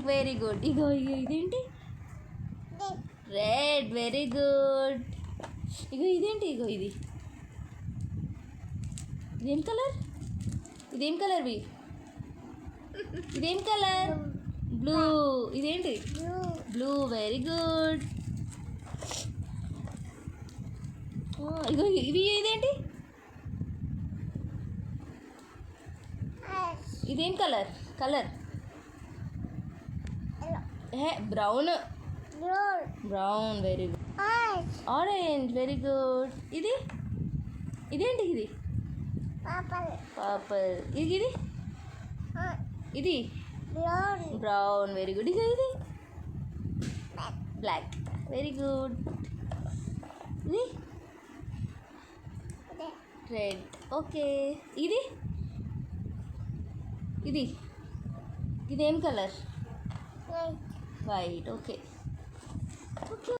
Pink very good. ఇగో ఇగో ఇదేంటి? Red very good. ఇగో ఇదేంటి? ఇగో ఇది ఇదేం కలర్? ఇదేం కలర్ వి? ఇదేం కలర్? బ్లూ. ఇదేంటి? Blue very good. ఇగో ఇవి ఇదేంటి? ఇదేం colour? Colour brown. Brown very good. Orange very good. ఇది ఇదేంటి? ఇది పర్పుల్. ఇది ఇది బ్రౌన్ వెరీ గుడ్. ఇది బ్లాక్ వెరీ గుడ్. ఇది రెడ్ ఓకే. ఇది ఇది ఇదేం కలర్? White okay.